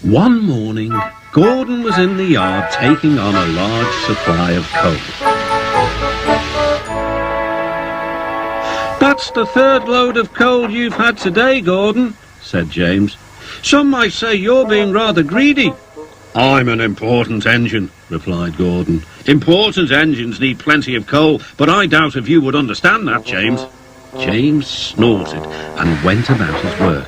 One morning, Gordon was in the yard taking on a large supply of coal. "That's the third load of coal you've had today, Gordon," said James. "Some might say you're being rather greedy." "I'm an important engine," replied Gordon. "Important engines need plenty of coal, but I doubt if you would understand that, James." James snorted and went about his work.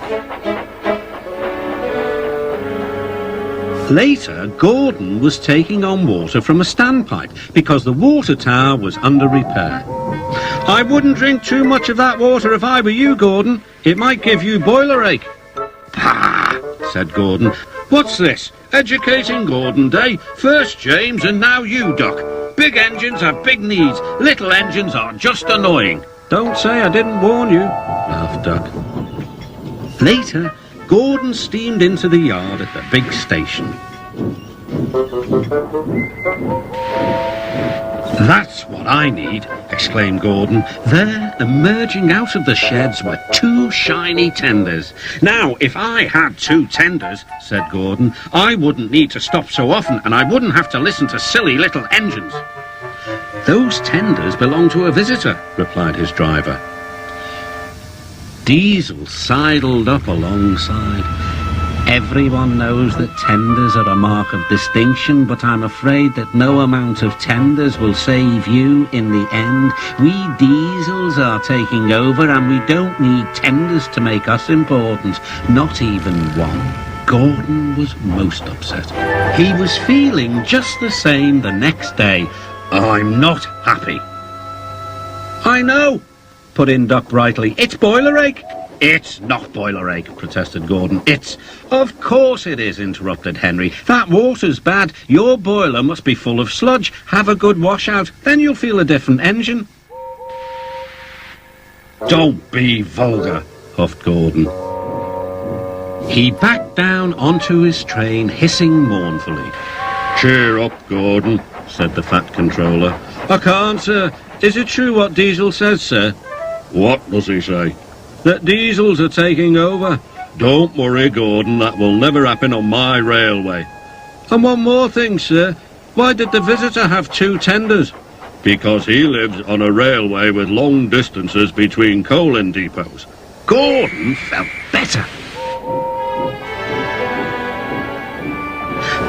Later, Gordon was taking on water from a standpipe because the water tower was under repair. "I wouldn't drink too much of that water if I were you, Gordon. It might give you boiler ache." "Pah!" said Gordon. "What's this? Educating Gordon Day? First James and now you, Duck. Big engines have big needs. Little engines are just annoying." "Don't say I didn't warn you," laughed Duck. Later, Gordon steamed into the yard at the big station. "That's what I need," exclaimed Gordon. There, emerging out of the sheds, were 2 shiny tenders. "Now, if I had 2 tenders," said Gordon, "I wouldn't need to stop so often, and I wouldn't have to listen to silly little engines." "Those tenders belong to a visitor," replied his driver. Diesel sidled up alongside. "Everyone knows that tenders are a mark of distinction, but I'm afraid that no amount of tenders will save you in the end. We diesels are taking over, and we don't need tenders to make us important. Not even one." Gordon was most upset. He was feeling just the same the next day. "I'm not happy." "I know," put in Duck brightly. "It's boiler ache." "It's not boiler ache," protested Gordon. "It's—" "Of course it is," interrupted Henry. "That water's bad. Your boiler must be full of sludge. Have a good washout, then you'll feel a different engine." "Don't be vulgar," huffed Gordon. He backed down onto his train, hissing mournfully. "Cheer up, Gordon," said the Fat Controller. "I can't, sir. Is it true what Diesel says, sir?" "What does he say?" "That diesels are taking over." "Don't worry, Gordon, that will never happen on my railway." "And one more thing, sir. Why did the visitor have 2 tenders?" "Because he lives on a railway with long distances between coaling depots." Gordon felt better.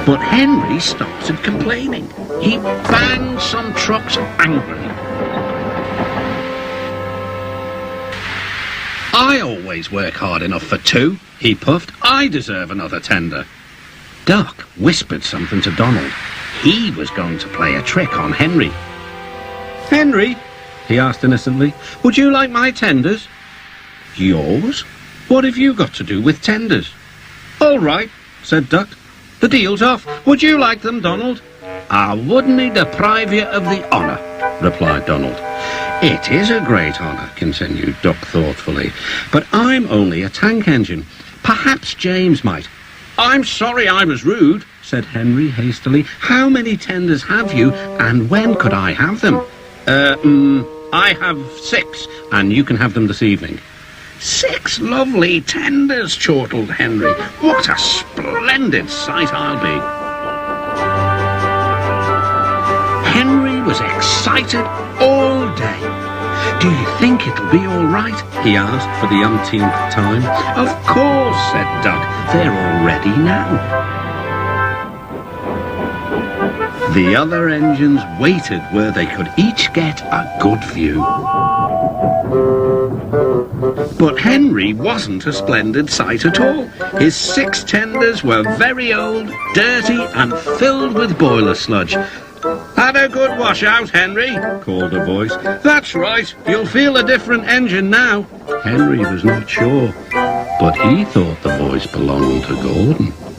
But Henry started complaining. He banged some trucks angrily. "I always work hard enough for 2, he puffed. "I deserve another tender." Duck whispered something to Donald. He was going to play a trick on Henry. "Henry," he asked innocently, "would you like my tenders?" "Yours? What have you got to do with tenders?" "All right," said Duck. "The deal's off. Would you like them, Donald?" "I wouldn't deprive you of the honour," replied Donald. "It is a great honour," continued Duck thoughtfully, "but I'm only a tank engine. Perhaps James might." "I'm sorry I was rude," said Henry hastily. "How many tenders have you, and when could I have them?" I have 6, and you can have them this evening." "6 lovely tenders," chortled Henry. "What a splendid sight I'll be." Henry was excited all day. "Do you think it'll be all right?" he asked for the umpteenth time. "Of course," said Duck. "They're all ready now." The other engines waited where they could each get a good view. But Henry wasn't a splendid sight at all. His 6 tenders were very old, dirty, and filled with boiler sludge. "Had a good washout, Henry," called a voice. "That's right, you'll feel a different engine now." Henry was not sure, but he thought the voice belonged to Gordon.